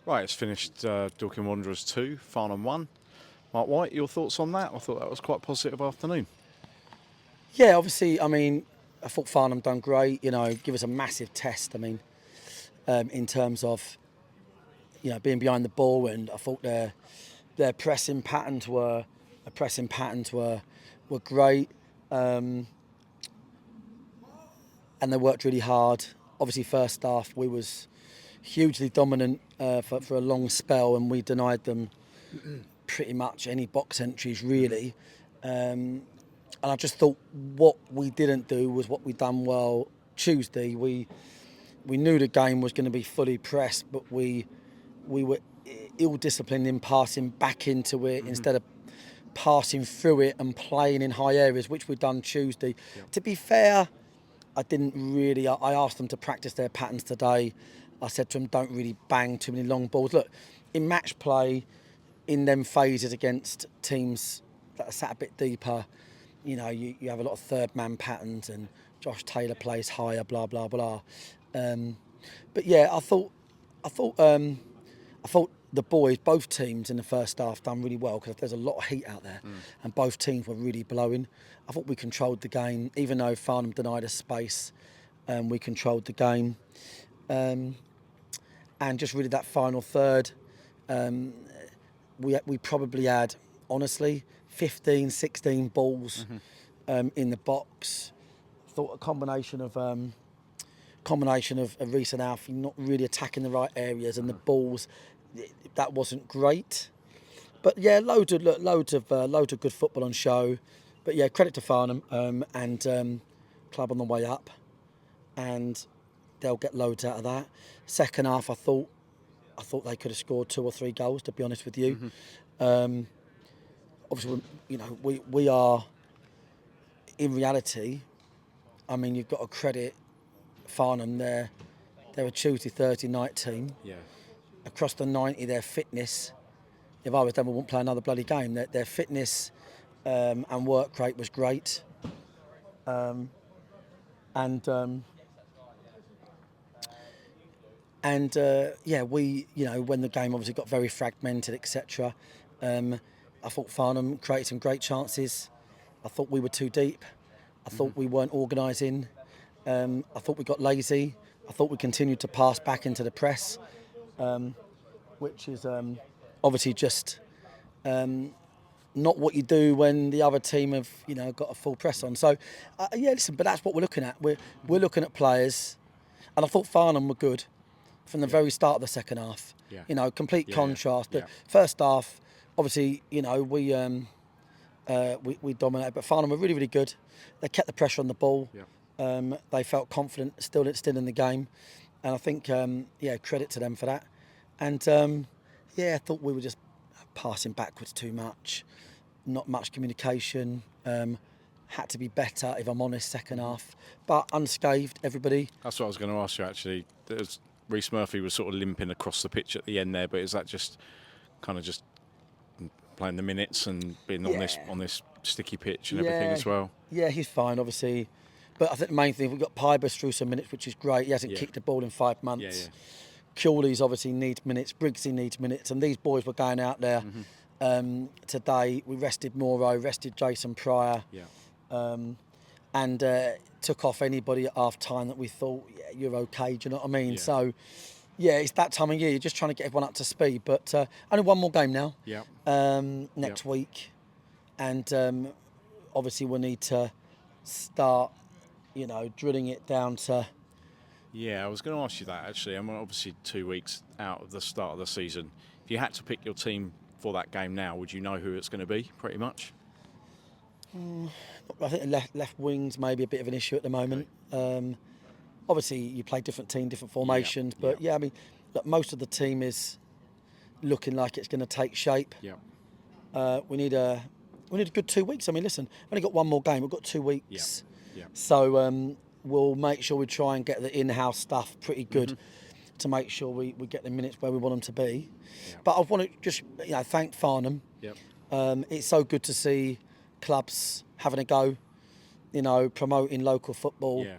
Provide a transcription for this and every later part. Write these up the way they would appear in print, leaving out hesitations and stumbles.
Right, it's finished Dorking Wanderers 2, Farnham 1. Marc White, your thoughts on that? I thought that was quite a positive afternoon. Yeah, obviously, I mean, I thought Farnham done great, give us a massive test, in terms of, being behind the ball, and I thought their pressing patterns were great, and they worked really hard. Obviously, first half, we was hugely dominant for a long spell, and we denied them pretty much any box entries, really. And I just thought what we didn't do was what we done well Tuesday. We knew the game was going to be fully pressed, but we were ill-disciplined in passing back into it instead of passing through it and playing in high areas, which we've done Tuesday. Yep. To be fair, I didn't really. I asked them to practice their patterns today. I said to them, don't really bang too many long balls. Look, in match play, in them phases against teams that are sat a bit deeper, you have a lot of third man patterns, and Josh Taylor plays higher, blah blah blah. But yeah, I thought the boys, both teams in the first half, done really well because there's a lot of heat out there, and both teams were really blowing. I thought we controlled the game, even though Farnham denied us space. We controlled the game, and just really that final third, we probably had, honestly, 15, 16 balls in the box. I thought a combination of Reece and Alfie not really attacking the right areas, and the balls, that wasn't great. But yeah, loads of good football on show. But yeah, credit to Farnham and club on the way up, and they'll get loads out of that. Second half, I thought they could have scored 2 or 3 goals, to be honest with you. Obviously, we are, in reality, I mean, you've got to credit Farnham. They're a Tuesday, Thursday night team. Yeah. Across the 90, their fitness, if I was them, I wouldn't play another bloody game. Their fitness and work rate was great. Yeah, we, when the game obviously got very fragmented, etc., I thought Farnham created some great chances. I thought we were too deep. I thought we weren't organising. I thought we got lazy. I thought we continued to pass back into the press, which is obviously just not what you do when the other team have, got a full press on. So, listen, but that's what we're looking at. We're looking at players, and I thought Farnham were good from the very start of the second half. Yeah. Complete contrast. Yeah. The first half, obviously, we dominated, but Farnham were really, really good. They kept the pressure on the ball. Yeah. They felt confident, still in the game, and I think, credit to them for that. And I thought we were just passing backwards too much, not much communication. Had to be better, if I'm honest, second half, but unscathed, everybody. That's what I was going to ask you, actually. Reece Murphy was sort of limping across the pitch at the end there, but is that just kind of just playing the minutes and being on this sticky pitch and everything as well? Yeah, he's fine, obviously. But I think the main thing, we've got Pybus through some minutes, which is great. He hasn't kicked the ball in 5 months. Cooley's obviously needs minutes. Briggsy needs minutes. And these boys were going out there today. We rested Morrow, rested Jason Pryor. And took off anybody at half-time that we thought, you're okay, do you know what I mean? Yeah. So, it's that time of year. You're just trying to get everyone up to speed. But only one more game now next week. And obviously we'll need to start, drilling it down to... Yeah, I was going to ask you that, actually. I'm obviously 2 weeks out of the start of the season. If you had to pick your team for that game now, would you know who it's going to be, pretty much? I think left wing's maybe a bit of an issue at the moment. Okay. Obviously, you play different team, different formations, but I mean, look, most of the team is looking like it's going to take shape. Yeah. We need a good 2 weeks. I mean, listen, we've only got one more game. We've got 2 weeks. Yeah. So we'll make sure we try and get the in-house stuff pretty good to make sure we get the minutes where we want them to be. Yeah. But I want to just thank Farnham. Yep. It's so good to see clubs having a go, promoting local football. Yeah.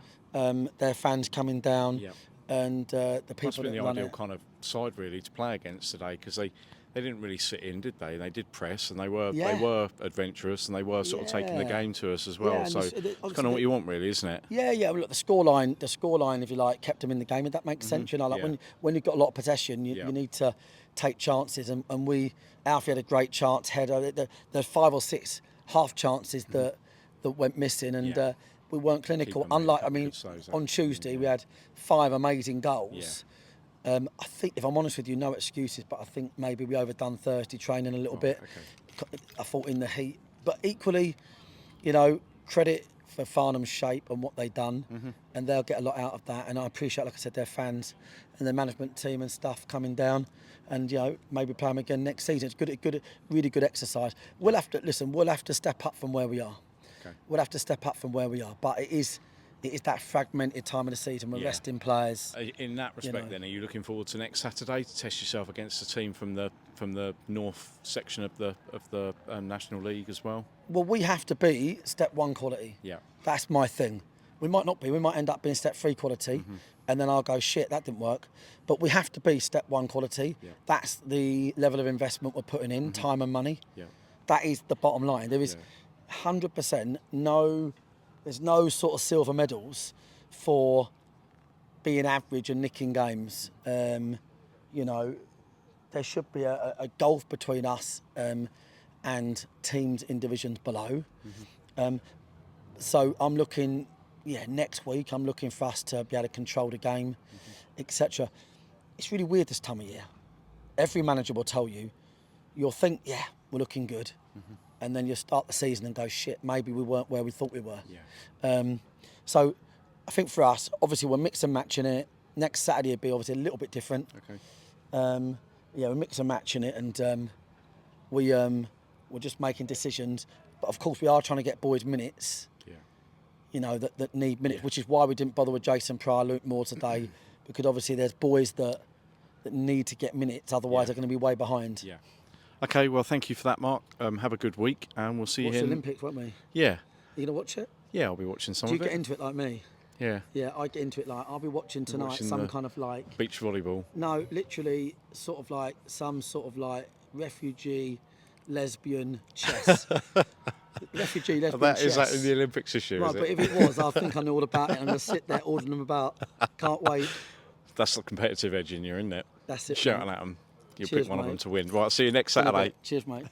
Their fans coming down, and the people That's been that the run ideal it. kind of side really to play against today, because they didn't really sit in, did they? They did press, and they were adventurous, and they were sort of taking the game to us as well. Yeah, so it's kind of what you want, really, isn't it? Yeah. Well, look, the scoreline, if you like, kept them in the game. If that makes sense, you know, like when you've got a lot of possession, you need to take chances. And Alfie had a great chance header. There's 5 or 6 half chances that went missing, and we weren't clinical. Unlike, I mean, on Tuesday we had 5 amazing goals. I think, if I'm honest with you, no excuses, but I think maybe we overdone Thursday training a little bit. Okay. I thought in the heat. But equally, you know, credit for Farnham's shape and what they've done, and they'll get a lot out of that. And I appreciate, like I said, their fans and their management team and stuff coming down, and, you know, maybe play them again next season. It's really good exercise. We'll have to step up from where we are. Okay. We'll have to step up from where we are, but it is that fragmented time of the season. We're resting players. In that respect, then, are you looking forward to next Saturday to test yourself against a team from the north section of the National League as well? Well, we have to be step 1 quality. Yeah, that's my thing. We might not be. We might end up being step 3 quality, and then I'll go, shit, that didn't work. But we have to be step 1 quality. Yeah. That's the level of investment we're putting in, time and money. Yeah. That is the bottom line. There is 100% no. There's no sort of silver medals for being average and nicking games. You know, there should be a gulf between us and teams in divisions below. So I'm looking, next week I'm looking for us to be able to control the game, etc. It's really weird this time of year. Every manager will tell you, you'll think, we're looking good. And then you start the season and go, shit, maybe we weren't where we thought we were. Yeah. So I think for us, obviously we're mix and matching it. Next Saturday will be obviously a little bit different. Okay. We're mix and matching it, and we're just making decisions. But of course we are trying to get boys minutes. Yeah. You know, that need minutes, which is why we didn't bother with Jason Pryor, Luke Moore today, because obviously there's boys that need to get minutes, otherwise they're going to be way behind. Yeah. Okay, well, thank you for that, Mark. Have a good week, and we'll see you in... Watch the Olympics, won't we? Yeah. Are you going to watch it? Yeah, I'll be watching some of it. Do you get into it like me? Yeah. Yeah, I get into it like... I'll be watching tonight some kind of like... Beach volleyball. No, literally some sort of like refugee, lesbian chess. Refugee, lesbian chess. Is that in the Olympics this year, right, but if it was, I think I know all about it. I'm going to sit there ordering them about. Can't wait. That's the competitive edge in you, isn't it? That's it. Shouting at them. You'll pick one of them to win. Right, see you next Saturday. Cheers, mate.